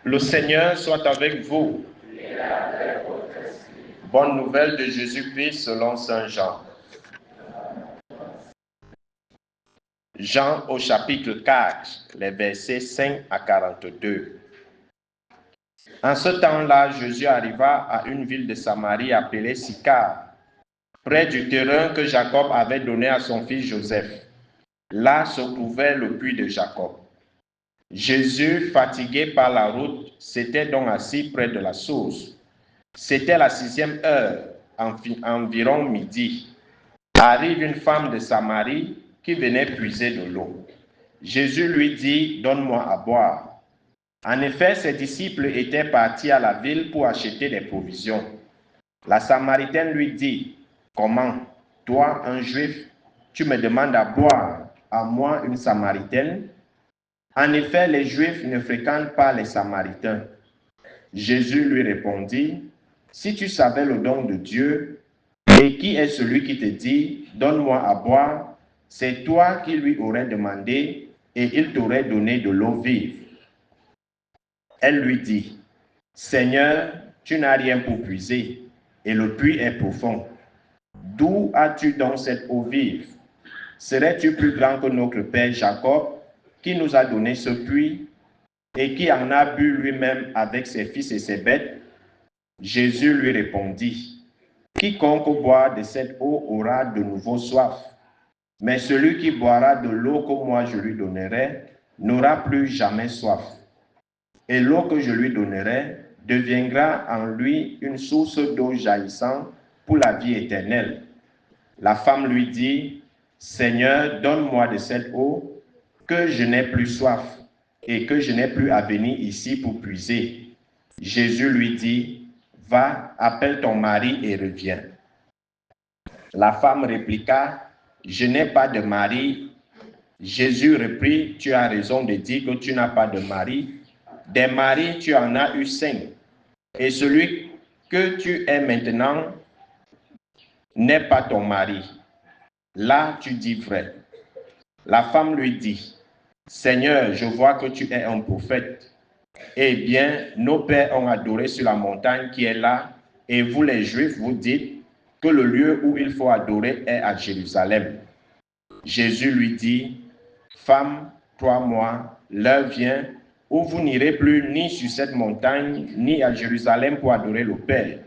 Le Seigneur soit avec vous. Bonne nouvelle de Jésus-Christ selon Saint Jean. Jean au chapitre 4, les versets 5 à 42. En ce temps-là, Jésus arriva à une ville de Samarie appelée Sychar, près du terrain que Jacob avait donné à son fils Joseph. Là se trouvait le puits de Jacob. Jésus, fatigué par la route, s'était donc assis près de la source. C'était la 6e heure, environ midi. Arrive une femme de Samarie qui venait puiser de l'eau. Jésus lui dit, « Donne-moi à boire. » En effet, ses disciples étaient partis à la ville pour acheter des provisions. La Samaritaine lui dit, « Comment, toi, un Juif, tu me demandes à boire, à moi, une Samaritaine ?» En effet, les Juifs ne fréquentent pas les Samaritains. Jésus lui répondit, « Si tu savais le don de Dieu, et qui est celui qui te dit, « Donne-moi à boire », c'est toi qui lui aurais demandé, et il t'aurait donné de l'eau vive. Elle lui dit, « Seigneur, tu n'as rien pour puiser, et le puits est profond. D'où as-tu donc cette eau vive? Serais-tu plus grand que notre père Jacob, qui nous a donné ce puits, et qui en a bu lui-même avec ses fils et ses bêtes? » Jésus lui répondit, « Quiconque boit de cette eau aura de nouveau soif, mais celui qui boira de l'eau que moi je lui donnerai n'aura plus jamais soif. Et l'eau que je lui donnerai deviendra en lui une source d'eau jaillissant pour la vie éternelle. » La femme lui dit, « Seigneur, donne-moi de cette eau, que je n'ai plus soif, et que je n'ai plus à venir ici pour puiser. » Jésus lui dit, « Va, appelle ton mari et reviens. » La femme répliqua, « Je n'ai pas de mari. » Jésus reprit, « Tu as raison de dire que tu n'as pas de mari. Des maris, tu en as eu 5, et celui que tu es maintenant n'est pas ton mari. Là, tu dis vrai. » La femme lui dit, « Seigneur, je vois que tu es un prophète. Eh bien, nos pères ont adoré sur la montagne qui est là, et vous les Juifs, vous dites que le lieu où il faut adorer est à Jérusalem. » Jésus lui dit, « Femme, crois-moi, l'heure vient où vous n'irez plus ni sur cette montagne, ni à Jérusalem pour adorer le Père.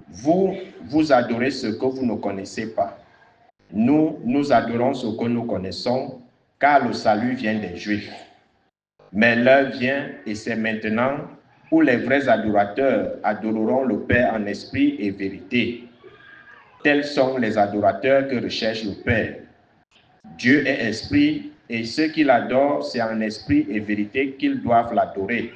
Vous, vous adorez ce que vous ne connaissez pas. Nous, nous adorons ce que nous connaissons, car le salut vient des Juifs. Mais l'heure vient, et c'est maintenant, où les vrais adorateurs adoreront le Père en esprit et vérité. Tels sont les adorateurs que recherche le Père. Dieu est esprit, et ceux qui l'adorent, c'est en esprit et vérité qu'ils doivent l'adorer. »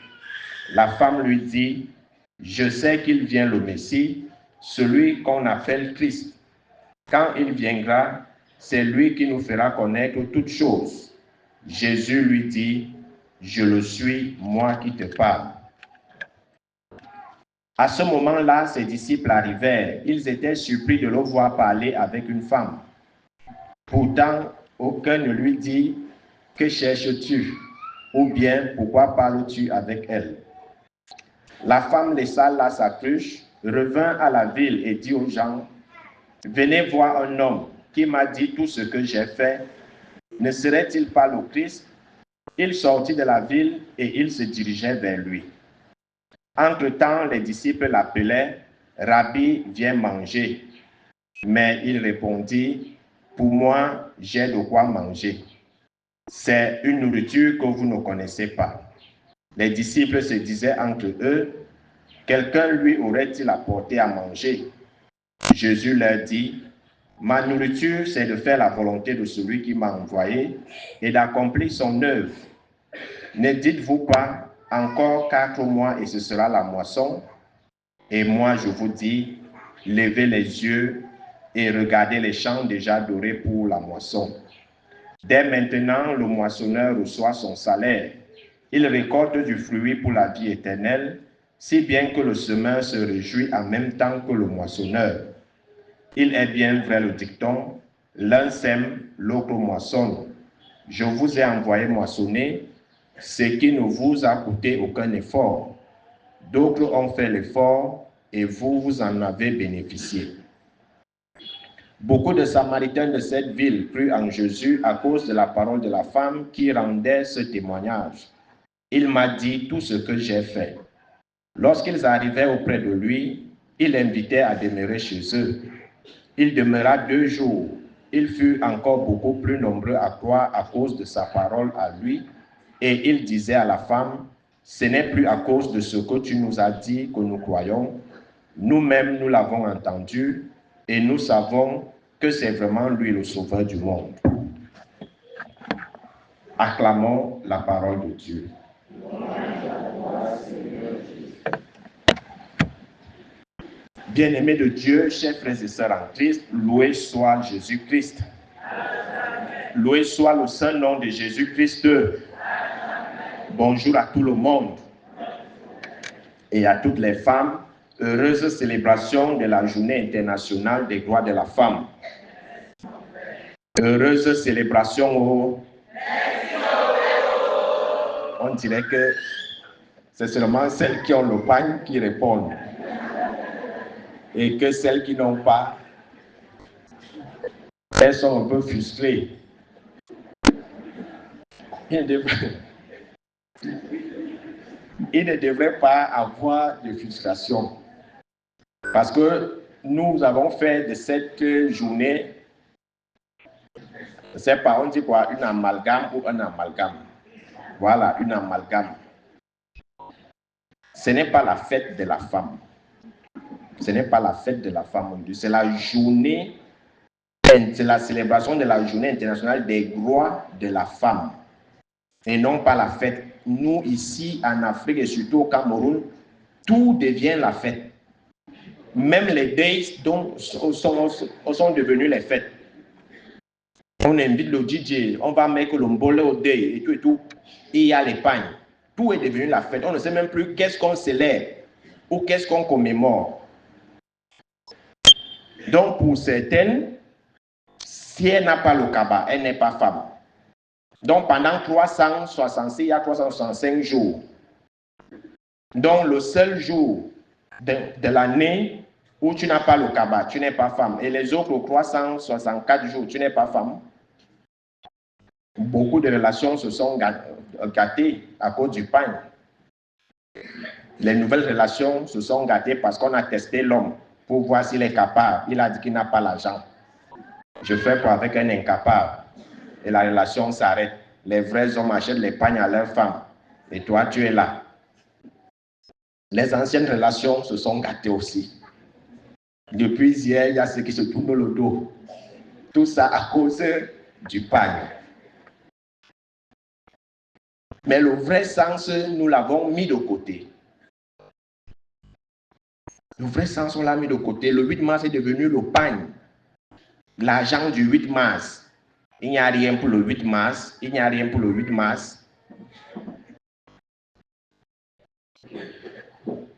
La femme lui dit, « Je sais qu'il vient le Messie, celui qu'on appelle Christ. Quand il viendra, c'est lui qui nous fera connaître toutes choses. » Jésus lui dit, « Je le suis, moi qui te parle. » À ce moment-là, ses disciples arrivèrent. Ils étaient surpris de le voir parler avec une femme. Pourtant, aucun ne lui dit, « Que cherches-tu » ou bien « Pourquoi parles-tu avec elle ?» La femme laissa là sa cruche, revint à la ville et dit aux gens, « Venez voir un homme qui m'a dit tout ce que j'ai fait. Ne serait-il pas le Christ ?» Il sortit de la ville et il se dirigeait vers lui. Entre-temps, les disciples l'appelaient, « Rabbi, viens manger. » Mais il répondit, « Pour moi, j'ai de quoi manger. C'est une nourriture que vous ne connaissez pas. » Les disciples se disaient entre eux, « Quelqu'un lui aurait-il apporté à manger? » Jésus leur dit, « Ma nourriture, c'est de faire la volonté de celui qui m'a envoyé et d'accomplir son œuvre. Ne dites-vous pas, encore 4 mois et ce sera la moisson? Et moi, je vous dis, levez les yeux et regardez les champs déjà dorés pour la moisson. Dès maintenant, le moissonneur reçoit son salaire. Il récolte du fruit pour la vie éternelle, si bien que le semeur se réjouit en même temps que le moissonneur. Il est bien vrai le dicton, l'un sème, l'autre moissonne. Je vous ai envoyé moissonner, ce qui ne vous a coûté aucun effort. D'autres ont fait l'effort et vous en avez bénéficié. Beaucoup de Samaritains de cette ville crurent en Jésus à cause de la parole de la femme qui rendait ce témoignage. Il m'a dit tout ce que j'ai fait. Lorsqu'ils arrivaient auprès de lui, il l'invitait à demeurer chez eux. Il demeura 2 jours. Il fut encore beaucoup plus nombreux à croire à cause de sa parole à lui. Et il disait à la femme, « Ce n'est plus à cause de ce que tu nous as dit que nous croyons. Nous-mêmes, nous l'avons entendu et nous savons que c'est vraiment lui le sauveur du monde. » Acclamons la parole de Dieu. Bien-aimés de Dieu, chers frères et sœurs en Christ, loué soit Jésus-Christ. Loué soit le saint nom de Jésus-Christ. Bonjour à tout le monde et à toutes les femmes. Heureuse célébration de la Journée internationale des droits de la femme. Heureuse célébration. On dirait que c'est seulement celles qui ont le pain qui répondent. Et que celles qui n'ont pas, elles sont un peu frustrées. Il ne devrait pas avoir de frustration. Parce que nous avons fait de cette journée, je ne sais pas, on dit quoi, une amalgame ou un amalgame. Voilà, une amalgame. Ce n'est pas la fête de la femme. Ce n'est pas la fête de la femme, c'est la journée, c'est la célébration de la journée internationale des droits de la femme. Et non pas la fête. Nous, ici, en Afrique et surtout au Cameroun, tout devient la fête. Même les days sont devenus les fêtes. On invite le DJ, on va mettre le mbole au day et tout et tout. Et il y a les pagnes. Tout est devenu la fête. On ne sait même plus qu'est-ce qu'on célèbre ou qu'est-ce qu'on commémore. Donc, pour certaines, si elle n'a pas le kaba, elle n'est pas femme. Donc, pendant 366, il y a 365 jours. Donc, le seul jour de l'année où tu n'as pas le kaba, tu n'es pas femme. Et les autres 364 jours, tu n'es pas femme. Beaucoup de relations se sont gâtées à cause du pain. Les nouvelles relations se sont gâtées parce qu'on a testé l'homme pour voir s'il est capable. Il a dit qu'il n'a pas l'argent. Je fais quoi avec un incapable? Et la relation s'arrête. Les vrais hommes achètent les pagnes à leurs femmes. Et toi, tu es là. Les anciennes relations se sont gâtées aussi. Depuis hier, il y a ceux qui se tournent le dos. Tout ça à cause du pagne. Mais le vrai sens, nous l'avons mis de côté. Le vrai sens, on l'a mis de côté. Le 8 mars est devenu le pagne. L'argent du 8 mars. Il n'y a rien pour le 8 mars. Il n'y a rien pour le 8 mars.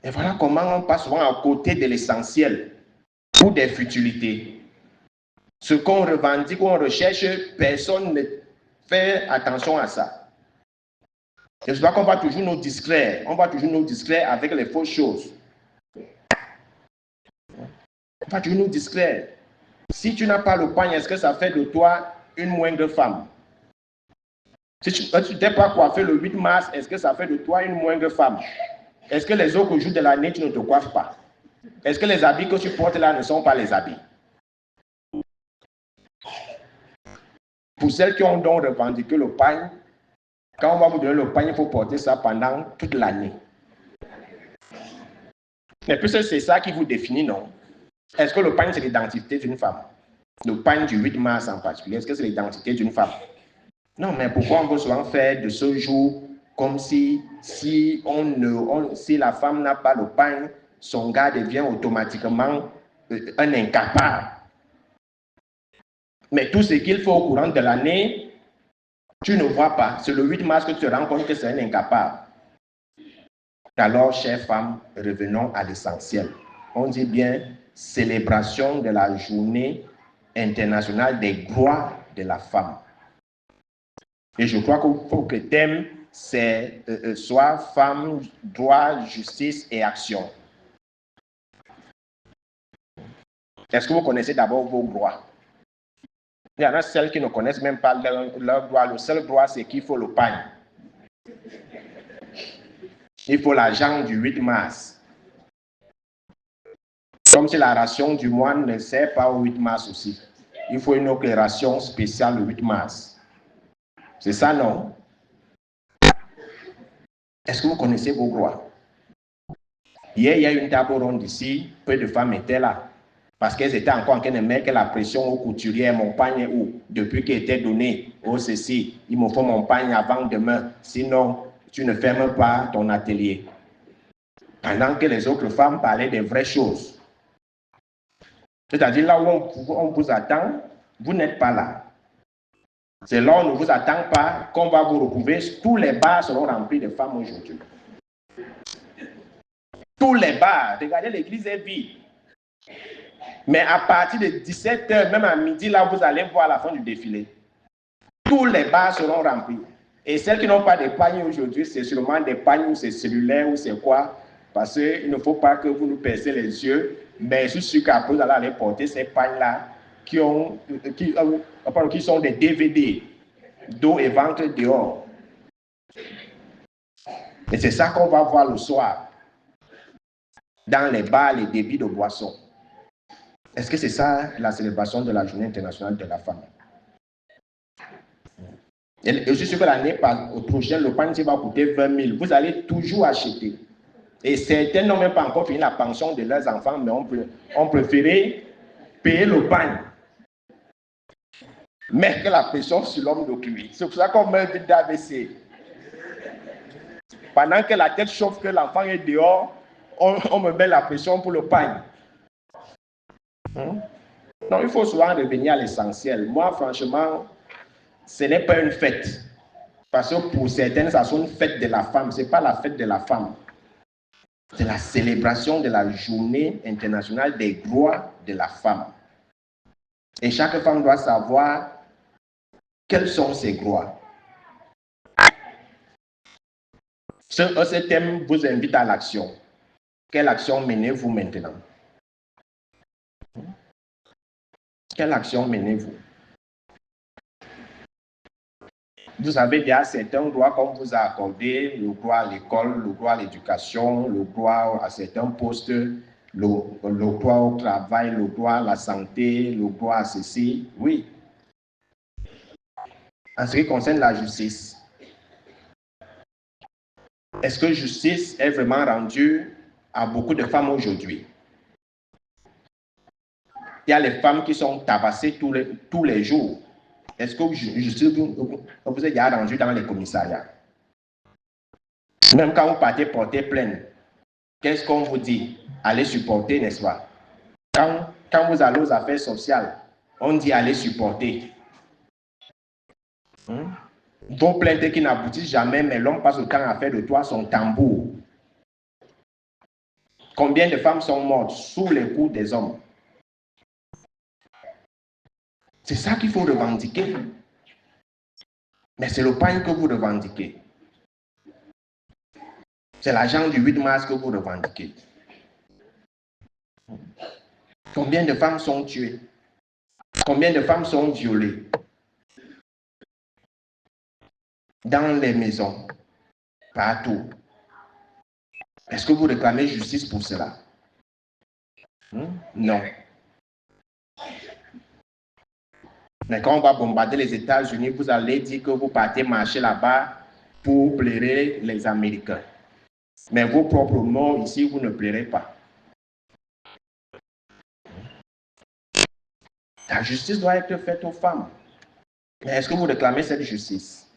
Et voilà comment on passe souvent à côté de l'essentiel ou des futilités. Ce qu'on revendique, qu'on recherche, personne ne fait attention à ça. C'est pour ça qu'on va toujours nous distraire. On va toujours nous distraire avec les fausses choses. On va toujours nous distraire. Si tu n'as pas le pain, est-ce que ça fait de toi une moindre femme? Si tu t'es pas coiffé le 8 mars, est-ce que ça fait de toi une moindre femme? Est-ce que les autres jours de l'année, tu ne te coiffes pas? Est-ce que les habits que tu portes là ne sont pas les habits? Pour celles qui ont donc revendiqué le pain, quand on va vous donner le pain, il faut porter ça pendant toute l'année. Mais puisque c'est ça qui vous définit, non? Est-ce que le pain, c'est l'identité d'une femme? Le pain du 8 mars en particulier, est-ce que c'est l'identité d'une femme? Non, mais pourquoi on veut souvent faire de ce jour comme si la femme n'a pas le pain, son gars devient automatiquement un incapable. Mais tout ce qu'il faut au courant de l'année, tu ne vois pas. C'est le 8 mars que tu te rends compte que c'est un incapable. Alors, chères femmes, revenons à l'essentiel. On dit bien célébration de la journée internationale des droits de la femme. Et je crois qu'il faut que le thème c'est soit femme, droit, justice et action. Est-ce que vous connaissez d'abord vos droits? Il y en a celles qui ne connaissent même pas leur droit. Le seul droit, c'est qu'il faut le pain. Il faut l'argent du 8 mars. Comme si la ration du moine ne sert pas au 8 mars aussi. Il faut une autre ration spéciale le 8 mars. C'est ça, non? Est-ce que vous connaissez vos droits? Hier, il y a une table ronde ici. Peu de femmes étaient là. Parce qu'elles étaient encore en train de mettre la pression aux couturières. Mon pagne où? Depuis qu'il était donné, oh ceci, il me faut mon pagne avant demain. Sinon, tu ne fermes pas ton atelier. Pendant que les autres femmes parlaient des vraies choses. C'est-à-dire là où on vous attend, vous n'êtes pas là. C'est là où on ne vous attend pas qu'on va vous retrouver. Tous les bars seront remplis de femmes aujourd'hui. Tous les bars. Regardez, l'église est vide. Mais à partir de 17h, même à midi, là, vous allez voir la fin du défilé. Tous les bars seront remplis. Et celles qui n'ont pas de pagnes aujourd'hui, c'est sûrement des pagnes ou c'est cellulaire ou c'est quoi. Parce qu'il ne faut pas que vous nous percez les yeux. Mais je suis sûr qu'après, vous allez aller porter ces pagnes-là qui sont des DVD, dos et ventre dehors. Et c'est ça qu'on va voir le soir. Dans les bars, les débits de boissons. Est-ce que c'est ça la célébration de la Journée internationale de la femme? Et je suis sûr que l'année prochaine, le pain va coûter 20 000. Vous allez toujours acheter. Et certains n'ont même pas encore fini la pension de leurs enfants, mais on préférait payer le pain. Mettre la pression sur l'homme de cuir. C'est pour ça qu'on meurt vite d'AVC. Pendant que la tête chauffe, que l'enfant est dehors, on me met la pression pour le pain. Non, il faut souvent revenir à l'essentiel. Moi, franchement, ce n'est pas une fête. Parce que pour certaines, ça soit une fête de la femme. Ce n'est pas la fête de la femme. C'est la célébration de la Journée internationale des droits de la femme. Et chaque femme doit savoir quels sont ses droits. Ce thème vous invite à l'action. Quelle action menez-vous maintenant? Quelle action menez-vous? Vous avez déjà certains droits qu'on vous a accordés, le droit à l'école, le droit à l'éducation, le droit à certains postes, le droit au travail, le droit à la santé, le droit à ceci. Oui. En ce qui concerne la justice, est-ce que justice est vraiment rendue à beaucoup de femmes aujourd'hui? Il y a les femmes qui sont tabassées tous les jours. Est-ce que justice vous êtes déjà rendu dans les commissariats? Même quand vous partez porter plainte, qu'est-ce qu'on vous dit? Allez supporter, n'est-ce pas? Quand vous allez aux affaires sociales, on dit allez supporter. Vos plaintes qui n'aboutissent jamais, mais l'homme passe le temps à faire de toi son tambour. Combien de femmes sont mortes sous les coups des hommes? C'est ça qu'il faut revendiquer. Mais c'est le pain que vous revendiquez. C'est l'argent du 8 mars que vous revendiquez. Combien de femmes sont tuées? Combien de femmes sont violées? Dans les maisons, partout. Est-ce que vous réclamez justice pour cela? Non. Mais quand on va bombarder les États-Unis, vous allez dire que vous partez marcher là-bas pour plaire les Américains. Mais vos propres morts ici, vous ne plairez pas. La justice doit être faite aux femmes. Mais est-ce que vous réclamez cette justice?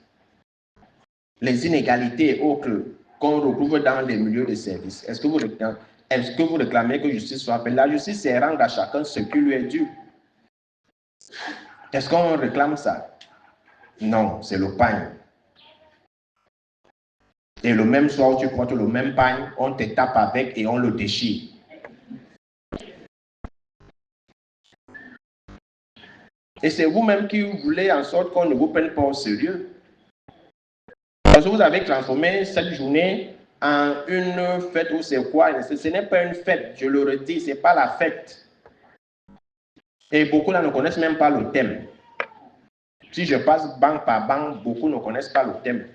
Les inégalités et autres qu'on retrouve dans les milieux de service, est-ce que vous réclamez que justice soit faite? La justice, c'est rendre à chacun ce qui lui est dû. Est-ce qu'on réclame ça? Non, c'est le pain. Et le même soir où tu portes le même pain, on te tape avec et on le déchire. Et c'est vous-même qui voulez en sorte qu'on ne vous prenne pas au sérieux. que vous avez transformé cette journée en une fête ou c'est quoi? Ce n'est pas une fête, je le redis, ce n'est pas la fête. Et beaucoup là ne connaissent même pas le thème. Si je passe banque par banque, beaucoup ne connaissent pas le thème.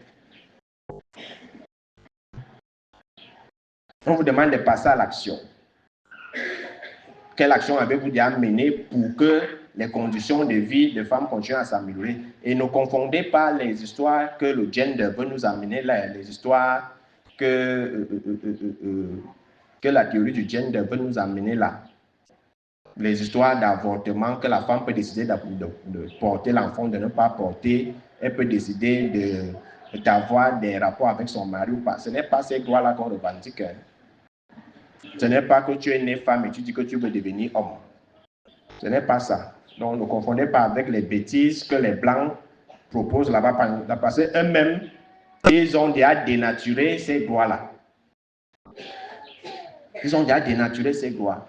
On vous demande de passer à l'action. Quelle action avez-vous déjà menée pour que les conditions de vie des femmes continuent à s'améliorer? Et ne confondez pas les histoires que le gender veut nous amener là, les histoires que la théorie du gender veut nous amener là. Les histoires d'avortement, que la femme peut décider de porter l'enfant, de ne pas porter, elle peut décider d'avoir des rapports avec son mari ou pas. Ce n'est pas ces droits-là qu'on revendique. Ce n'est pas que tu es né femme et tu dis que tu veux devenir homme. Ce n'est pas ça. Donc ne confondez pas avec les bêtises que les Blancs proposent là-bas, parce qu'eux-mêmes, ils ont déjà dénaturé ces droits-là. Ils ont déjà dénaturé ces droits.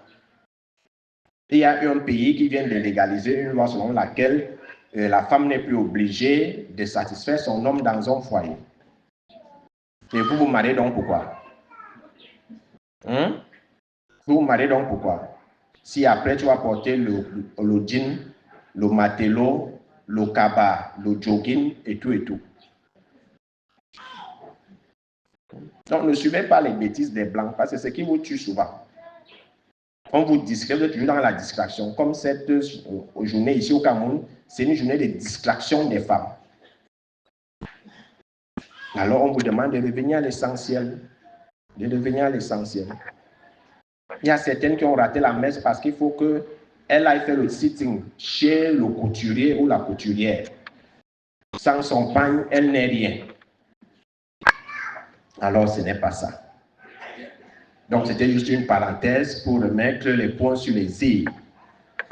Il y a un pays qui vient de légaliser une loi selon laquelle la femme n'est plus obligée de satisfaire son homme dans un foyer. Et vous vous mariez donc pourquoi? Vous vous mariez donc pourquoi? Si après tu vas porter le jean, le matelot, le kaba, le jogging et tout et tout. Donc ne suivez pas les bêtises des Blancs parce que c'est ce qui vous tue souvent. On vous discret, vous êtes toujours dans la distraction. Comme cette journée ici au Cameroun, c'est une journée de distraction des femmes. Alors on vous demande de revenir à l'essentiel. De revenir à l'essentiel. Il y a certaines qui ont raté la messe parce qu'il faut qu'elle aille faire le sitting chez le couturier ou la couturière. Sans son pagne, elle n'est rien. Alors ce n'est pas ça. Donc c'était juste une parenthèse pour remettre les points sur les i,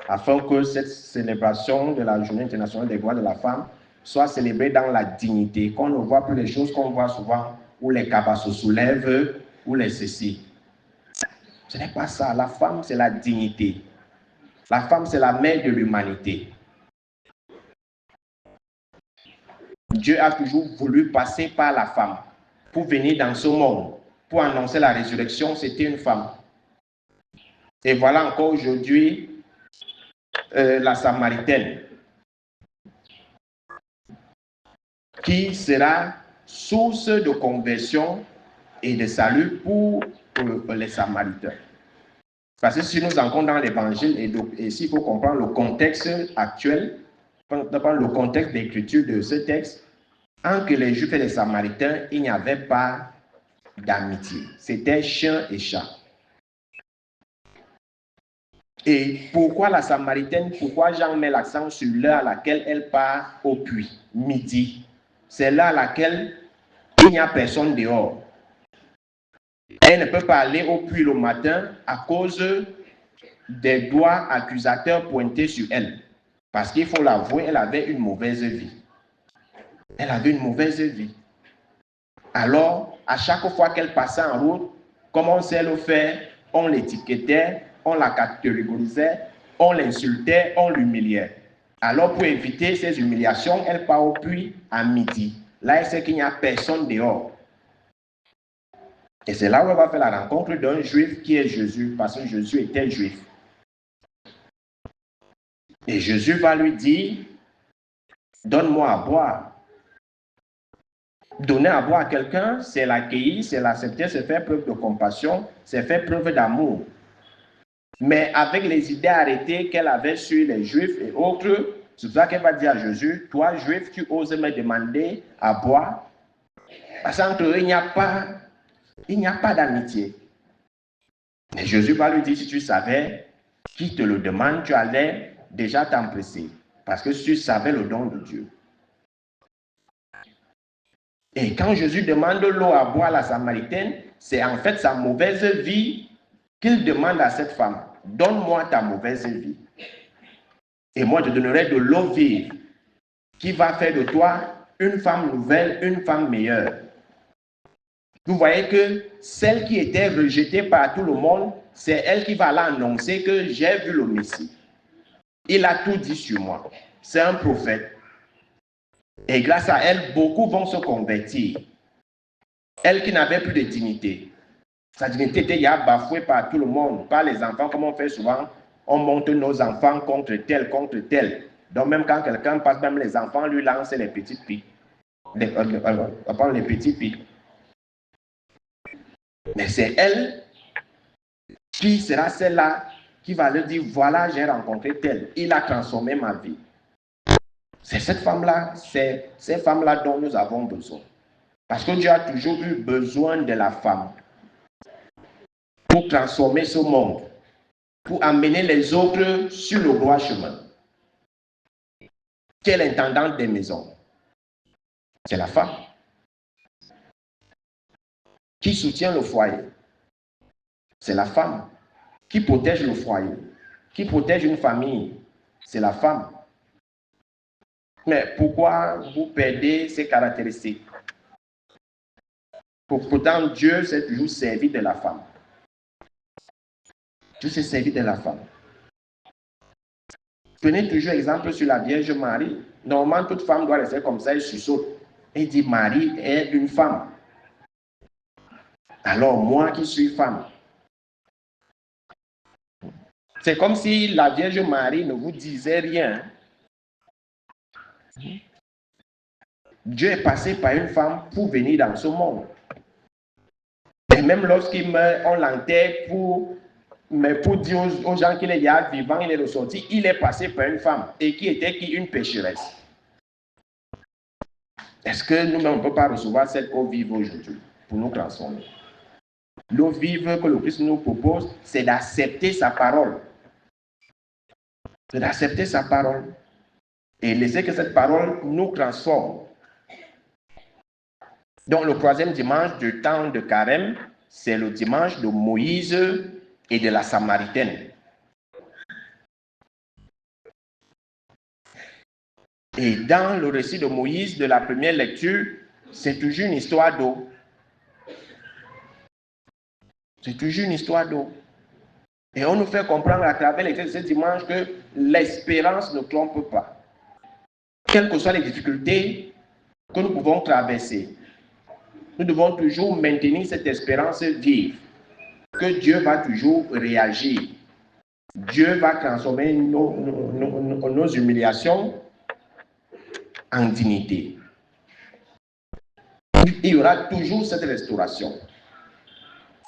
afin que cette célébration de la Journée internationale des droits de la femme soit célébrée dans la dignité, qu'on ne voit plus les choses qu'on voit souvent, où les cabas se soulèvent, ou les ceci. Ce n'est pas ça. La femme, c'est la dignité. La femme, c'est la mère de l'humanité. Dieu a toujours voulu passer par la femme pour venir dans ce monde. Pour annoncer la résurrection, c'était une femme. Et voilà encore aujourd'hui la Samaritaine qui sera source de conversion et de salut pour les Samaritains. Parce que si nous entrons dans l'évangile et s'il faut comprendre le contexte actuel, le contexte d'écriture de ce texte, entre les Juifs et les Samaritains, il n'y avait pas d'amitié. C'était chien et chat. Et pourquoi la Samaritaine, pourquoi Jean met l'accent sur l'heure à laquelle elle part au puits, midi? C'est l'heure à laquelle il n'y a personne dehors. Elle ne peut pas aller au puits le matin à cause des doigts accusateurs pointés sur elle. Parce qu'il faut l'avouer, elle avait une mauvaise vie. Elle avait une mauvaise vie. Alors, à chaque fois qu'elle passait en route, comme on sait le faire, on l'étiquetait, on la catégorisait, on l'insultait, on l'humiliait. Alors, pour éviter ces humiliations, elle part au puits à midi. Là, elle sait qu'il n'y a personne dehors. Et c'est là où elle va faire la rencontre d'un juif qui est Jésus, parce que Jésus était juif. Et Jésus va lui dire, donne-moi à boire. Donner à boire à quelqu'un, c'est l'accueillir, c'est l'accepter, c'est faire preuve de compassion, c'est faire preuve d'amour. Mais avec les idées arrêtées qu'elle avait sur les Juifs et autres, c'est pour ça qu'elle va dire à Jésus, toi, Juif, tu oses me demander à boire. Parce qu'entre eux, il n'y a pas d'amitié. Mais Jésus va lui dire, si tu savais qui te le demande, tu allais déjà t'empresser. Parce que tu savais le don de Dieu. Et quand Jésus demande l'eau à boire à la Samaritaine, c'est en fait sa mauvaise vie qu'il demande à cette femme. Donne-moi ta mauvaise vie. Et moi, je te donnerai de l'eau vive qui va faire de toi une femme nouvelle, une femme meilleure. Vous voyez que celle qui était rejetée par tout le monde, c'est elle qui va l'annoncer que j'ai vu le Messie. Il a tout dit sur moi. C'est un prophète. Et grâce à elle, beaucoup vont se convertir. Elle qui n'avait plus de dignité. Sa dignité était bafouée par tout le monde, par les enfants, comme on fait souvent. On monte nos enfants contre tel, contre tel. Donc même quand quelqu'un passe, même les enfants lui lancent les petites piques. Les petits pics. Mais c'est elle qui sera celle-là qui va leur dire, voilà, j'ai rencontré tel. Il a transformé ma vie. C'est cette femme-là, c'est ces femmes-là dont nous avons besoin. Parce que Dieu a toujours eu besoin de la femme pour transformer ce monde, pour amener les autres sur le droit chemin. Qui est l'intendante des maisons? C'est la femme. Qui soutient le foyer? C'est la femme. Qui protège le foyer? Qui protège une famille? C'est la femme. Mais pourquoi vous perdez ces caractéristiques? Pourtant, Dieu s'est toujours servi de la femme. Dieu s'est servi de la femme. Prenez toujours exemple sur la Vierge Marie. Normalement, toute femme doit rester comme ça et sursaute. Et dit, Marie est une femme. Alors, moi qui suis femme. C'est comme si la Vierge Marie ne vous disait rien. Dieu est passé par une femme pour venir dans ce monde. Et même lorsqu'il meurt, on l'enterre pour dire aux gens qu'il est vivant, il est ressorti. Il est passé par une femme. Et qui était une pécheresse. Est-ce que nous-mêmes, on ne peut pas recevoir cette eau vive aujourd'hui pour nous transformer? L'eau vive que le Christ nous propose, c'est d'accepter sa parole. C'est d'accepter sa parole. Et laisser que cette parole nous transforme. Donc, le troisième dimanche du temps de Carême, c'est le dimanche de Moïse et de la Samaritaine. Et dans le récit de Moïse, de la première lecture, c'est toujours une histoire d'eau. C'est toujours une histoire d'eau. Et on nous fait comprendre à travers les textes de ce dimanche que l'espérance ne trompe pas. Quelles que soient les difficultés que nous pouvons traverser, nous devons toujours maintenir cette espérance vive, que Dieu va toujours réagir. Dieu va transformer nos humiliations en dignité. Il y aura toujours cette restauration.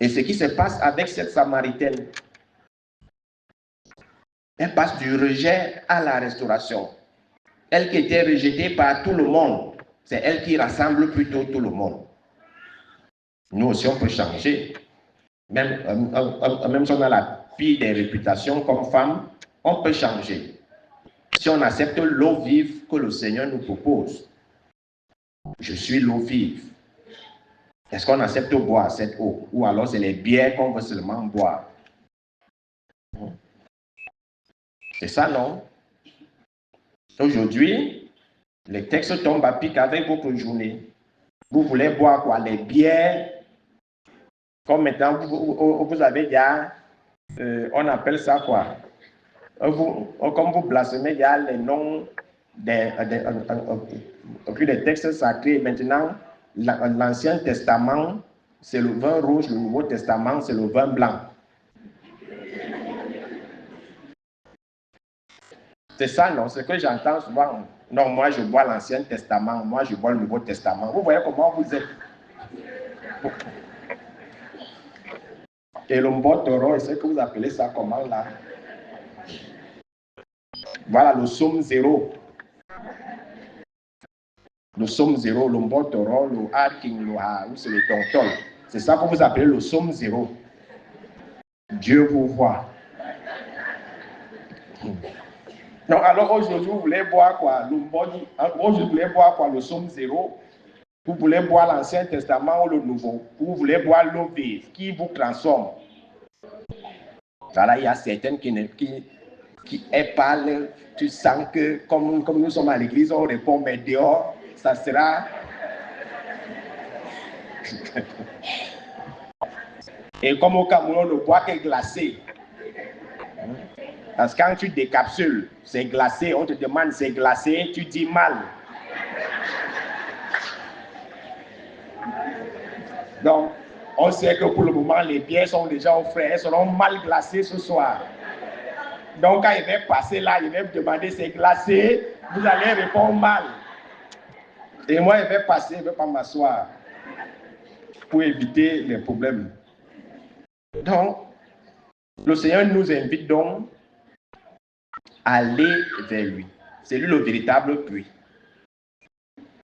Et ce qui se passe avec cette Samaritaine, elle passe du rejet à la restauration. Elle qui était rejetée par tout le monde, c'est elle qui rassemble plutôt tout le monde. Nous aussi, on peut changer. Même si on a la pire des réputations comme femme, on peut changer. Si on accepte l'eau vive que le Seigneur nous propose. Je suis l'eau vive. Est-ce qu'on accepte boire cette eau? Ou alors c'est les bières qu'on veut seulement boire? C'est ça, non? Aujourd'hui, les textes tombent à pic avec votre journée. Vous voulez boire quoi? Les bières. Comme maintenant, vous avez déjà, on appelle ça quoi? Comme vous blasphémez, il y a les noms des textes sacrés. Maintenant, l'Ancien Testament, c'est le vin rouge, le Nouveau Testament, c'est le vin blanc. C'est ça, non? Ce que j'entends souvent. Non, moi, je bois l'Ancien Testament, moi, je bois le Nouveau Testament. Vous voyez comment vous êtes? Et le mbotoro, c'est que vous appelez ça comment, là? Voilà, le psaume 0. Le psaume 0, le mbotoro, le harking, le ou c'est le tontol. C'est ça que vous appelez le psaume 0. Dieu vous voit. Non, alors aujourd'hui, vous voulez boire quoi? Aujourd'hui, vous voulez boire quoi? Le psaume 0. Vous voulez boire l'Ancien Testament ou le Nouveau? Vous voulez boire l'eau vive qui vous transforme? Voilà, il y a certaines qui est pâle. Tu sens que, comme nous sommes à l'église, on répond, mais dehors, ça sera... Et comme au Cameroun, on ne boit que glacé. Parce que quand tu décapsules, c'est glacé, on te demande c'est glacé, tu dis mal. Donc, on sait que pour le moment, les bières sont déjà au frais. Elles seront mal glacées ce soir. Donc, quand il va passer là, il va me demander c'est glacé. Vous allez répondre mal. Et moi, il va passer, il ne va pas m'asseoir pour éviter les problèmes. Donc, le Seigneur nous invite donc à aller vers lui. C'est lui le véritable puits.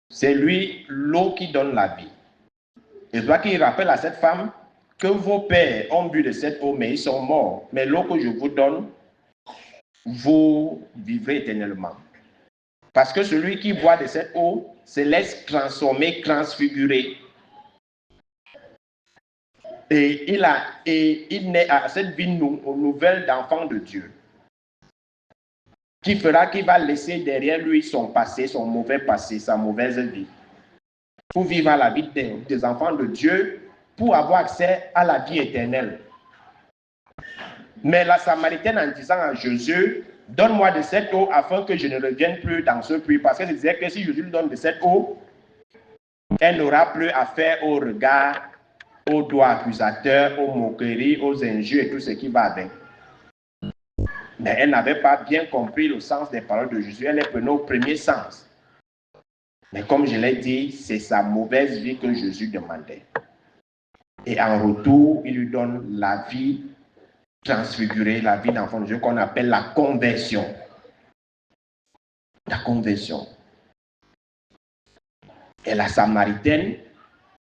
C'est lui l'eau qui donne la vie. Et je dois qu'il rappelle à cette femme que vos pères ont bu de cette eau, mais ils sont morts. Mais l'eau que je vous donne, vous vivrez éternellement. Parce que celui qui boit de cette eau se laisse transformer, transfigurer. Et il naît à cette vie nouvelle d'enfant de Dieu. Qui fera qu'il va laisser derrière lui son passé, son mauvais passé, sa mauvaise vie. Pour vivre la vie des enfants de Dieu, pour avoir accès à la vie éternelle. Mais la Samaritaine, en disant à Jésus, donne-moi de cette eau afin que je ne revienne plus dans ce puits. Parce qu'elle disait que si Jésus lui donne de cette eau, elle n'aura plus affaire au regard, aux doigts accusateurs, aux moqueries, aux injures et tout ce qui va avec. Mais elle n'avait pas bien compris le sens des paroles de Jésus. Elle les prenait au premier sens. Mais comme je l'ai dit, c'est sa mauvaise vie que Jésus demandait. Et en retour, il lui donne la vie transfigurée, la vie d'enfant de Dieu qu'on appelle la conversion. La conversion. Et la Samaritaine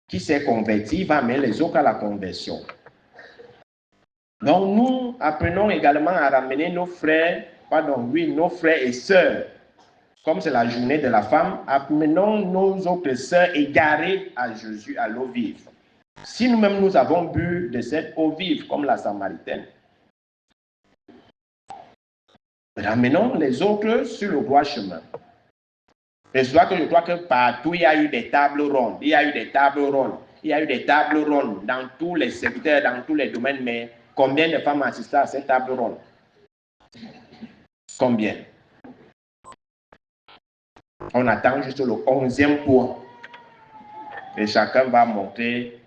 qui s'est convertie va amener les autres à la conversion. Donc nous apprenons également à ramener nos frères, nos frères et sœurs. Comme c'est la journée de la femme, amenons nos autres sœurs égarées à Jésus, à l'eau vive. Si nous-mêmes nous avons bu de cette eau vive, comme la Samaritaine, ramenons les autres sur le droit chemin. Et je crois que partout, il y a eu des tables rondes. Il y a eu des tables rondes. Il y a eu des tables rondes dans tous les secteurs, dans tous les domaines. Mais combien de femmes assistent à cette table ronde? Combien? On attend juste le 11e point. Et chacun va montrer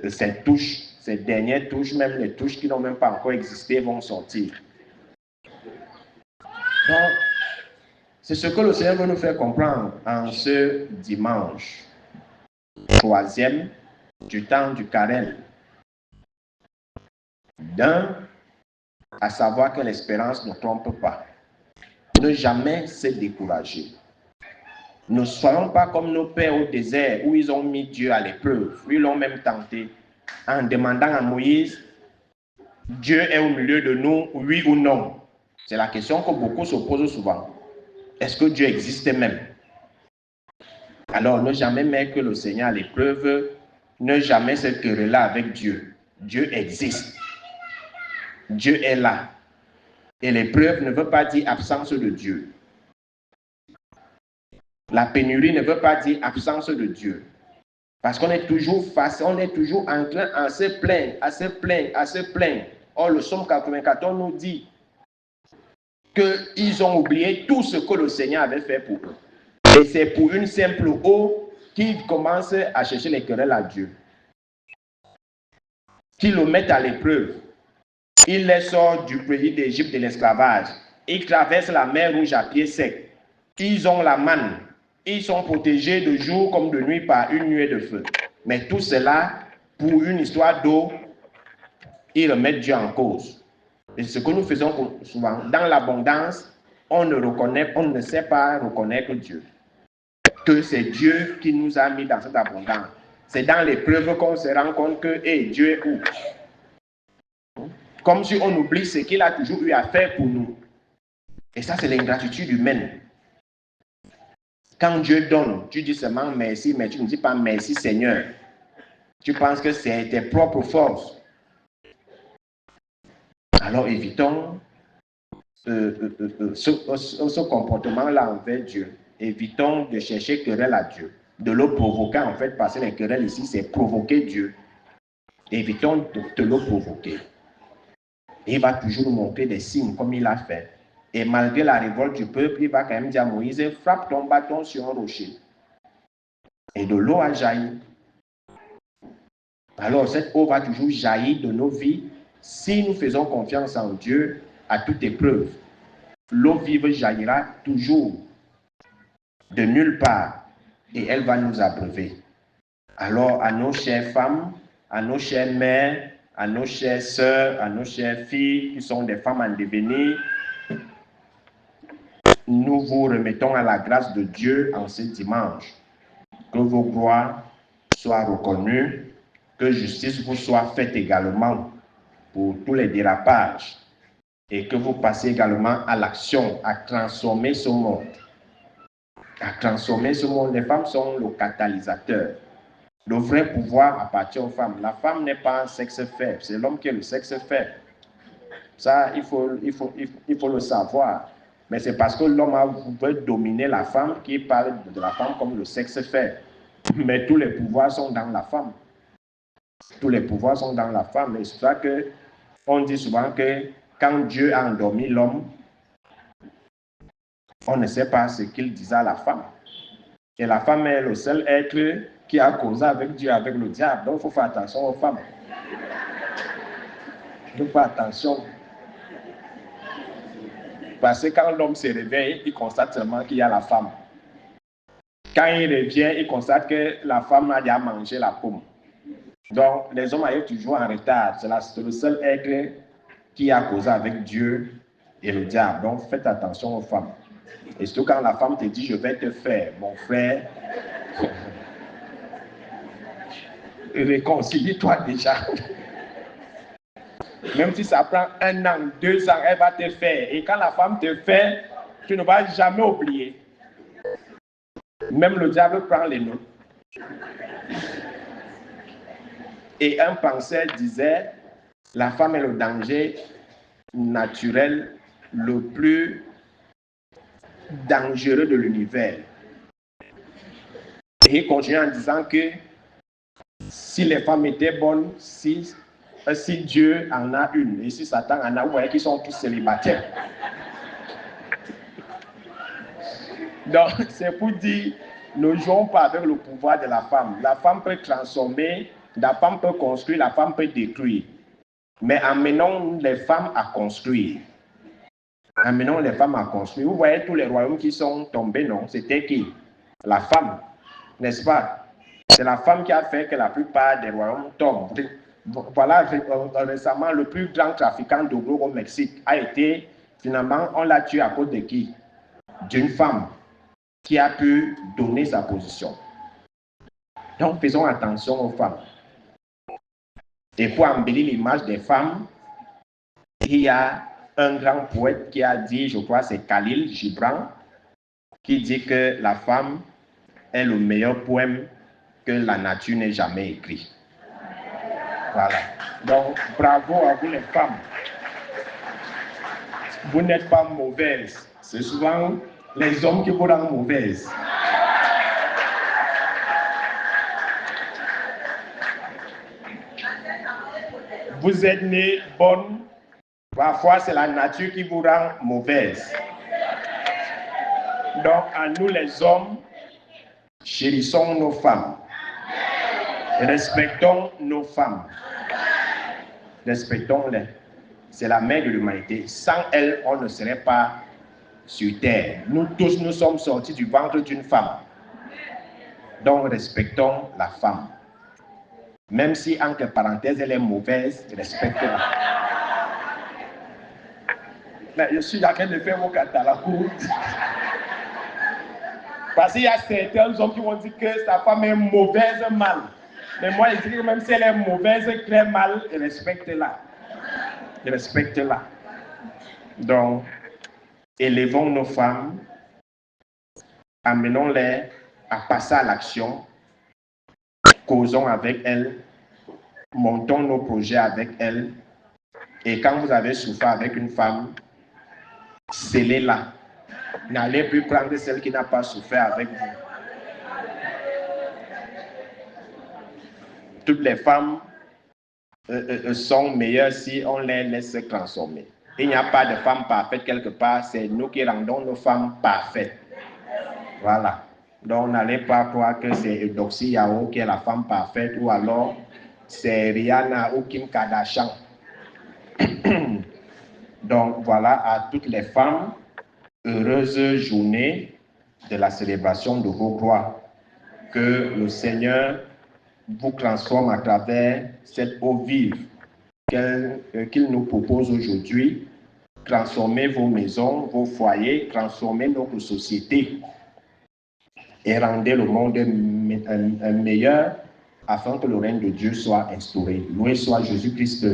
ses touches, ses dernières touches, même les touches qui n'ont même pas encore existé vont sortir. Donc, c'est ce que le Seigneur veut nous faire comprendre en ce dimanche. 3e du temps du carême. D'un, à savoir que l'espérance ne trompe pas. Ne jamais se décourager. Ne soyons pas comme nos pères au désert où ils ont mis Dieu à l'épreuve. Ils l'ont même tenté en demandant à Moïse, Dieu est au milieu de nous, oui ou non? C'est la question que beaucoup se posent souvent. Est-ce que Dieu existe même? Alors, ne jamais mettre le Seigneur à l'épreuve, ne jamais se quereller avec Dieu. Dieu existe. Dieu est là. Et l'épreuve ne veut pas dire absence de Dieu. La pénurie ne veut pas dire absence de Dieu. Parce qu'on est toujours face, on est toujours en train à se plaindre, à se plaindre, à se plaindre. Or, le psaume 94 nous dit qu'ils ont oublié tout ce que le Seigneur avait fait pour eux. Et c'est pour une simple eau qu'ils commencent à chercher les querelles à Dieu. Qu'ils le mettent à l'épreuve. Il les sort du pays d'Égypte de l'esclavage. Ils traversent la mer Rouge à pied sec. Ils ont la manne. Ils sont protégés de jour comme de nuit par une nuée de feu. Mais tout cela, pour une histoire d'eau, ils remettent Dieu en cause. Et ce que nous faisons souvent, dans l'abondance, on ne sait pas reconnaître Dieu. Que c'est Dieu qui nous a mis dans cette abondance. C'est dans l'épreuve qu'on se rend compte que Dieu est où? Comme si on oublie ce qu'il a toujours eu à faire pour nous. Et ça, c'est l'ingratitude humaine. Quand Dieu donne, tu dis seulement merci, mais tu ne dis pas merci Seigneur. Tu penses que c'est tes propres forces. Alors évitons ce comportement-là envers Dieu. Évitons de chercher querelle à Dieu. De le provoquer en fait, parce que les querelles ici, c'est provoquer Dieu. Évitons de le provoquer. Il va toujours nous montrer des signes comme il a fait. Et malgré la révolte du peuple, il va quand même dire à Moïse, frappe ton bâton sur un rocher. Et de l'eau a jailli. Alors cette eau va toujours jaillir de nos vies si nous faisons confiance en Dieu à toute épreuve. L'eau vive jaillira toujours de nulle part et elle va nous abreuver. Alors à nos chères femmes, à nos chères mères, à nos chères sœurs, à nos chères filles qui sont des femmes en devenir, nous vous remettons à la grâce de Dieu en ce dimanche. Que vos gloires soient reconnues, que justice vous soit faite également pour tous les dérapages et que vous passiez également à l'action, à transformer ce monde. À transformer ce monde. Les femmes sont le catalyseur. Le vrai pouvoir appartient aux femmes. La femme n'est pas un sexe faible, c'est l'homme qui est le sexe faible. Ça, il faut le savoir. Mais c'est parce que l'homme veut dominer la femme qu'il parle de la femme comme le sexe faible. Mais tous les pouvoirs sont dans la femme. Tous les pouvoirs sont dans la femme. Et c'est pour ça qu'on dit souvent que quand Dieu a endormi l'homme, on ne sait pas ce qu'il disait à la femme. Et la femme est le seul être qui a causé avec Dieu, avec le diable. Donc, il faut faire attention aux femmes. Il faut faire attention. Parce que quand l'homme se réveille, il constate seulement qu'il y a la femme. Quand il revient, il constate que la femme a déjà mangé la pomme. Donc, les hommes arrivent toujours en retard. C'est le seul être qui a causé avec Dieu et le diable. Donc, faites attention aux femmes. Et surtout quand la femme te dit, je vais te faire, mon frère, réconcilie-toi déjà. Même si ça prend 1 an, 2 ans, elle va te faire. Et quand la femme te fait, tu ne vas jamais oublier. Même le diable prend les noms. Et un penseur disait, la femme est le danger naturel le plus dangereux de l'univers. Et il continue en disant que si les femmes étaient bonnes, si Dieu en a une, et si Satan en a, vous voyez qu'ils sont tous célibataires. Donc, c'est pour dire, ne jouons pas avec le pouvoir de la femme. La femme peut transformer, la femme peut construire, la femme peut détruire. Mais amenons les femmes à construire. Amenons les femmes à construire. Vous voyez tous les royaumes qui sont tombés, non? C'était qui? La femme, n'est-ce pas? C'est la femme qui a fait que la plupart des royaumes tombent. Voilà, récemment, le plus grand trafiquant de drogue au Mexique a été, finalement, on l'a tué à cause de qui? D'une femme qui a pu donner sa position. Donc, faisons attention aux femmes. Et pour embellir l'image des femmes, il y a un grand poète qui a dit, je crois c'est Khalil Gibran, qui dit que la femme est le meilleur poème que la nature n'ait jamais écrit. Voilà. Donc, bravo à vous les femmes. Vous n'êtes pas mauvaises. C'est souvent les hommes qui vous rendent mauvaises. Vous êtes nés bonnes. Parfois, c'est la nature qui vous rend mauvaise. Donc, à nous les hommes, chérissons nos femmes. Respectons nos femmes. Respectons-les. C'est la mère de l'humanité. Sans elle, on ne serait pas sur terre. Nous tous, nous sommes sortis du ventre d'une femme. Donc, respectons la femme. Même si, entre parenthèses, elle est mauvaise, respectons-la. Mais je suis en train de faire mon catalacour. Parce qu'il y a certains hommes qui vont dire que sa femme est mauvaise mal. Mais moi, je dis que même si elle est mauvaise, très mal, respecte-la. Respecte-la. Donc, élevons nos femmes, amenons-les à passer à l'action, causons avec elles, montons nos projets avec elles. Et quand vous avez souffert avec une femme, scellez-la. N'allez plus prendre celle qui n'a pas souffert avec vous. Toutes les femmes sont meilleures si on les laisse se transformer. Il n'y a pas de femme parfaite quelque part, c'est nous qui rendons nos femmes parfaites. Voilà. Donc n'allez pas croire que c'est Eudoxie Yao qui est la femme parfaite ou alors c'est Rihanna ou Kim Kardashian. Donc voilà à toutes les femmes, heureuse journée de la célébration de vos gloires. Que le Seigneur vous transforme à travers cette eau vive qu'il nous propose aujourd'hui. Transformez vos maisons, vos foyers, transformez notre société et rendez le monde meilleur afin que le règne de Dieu soit instauré. Loué soit Jésus-Christ.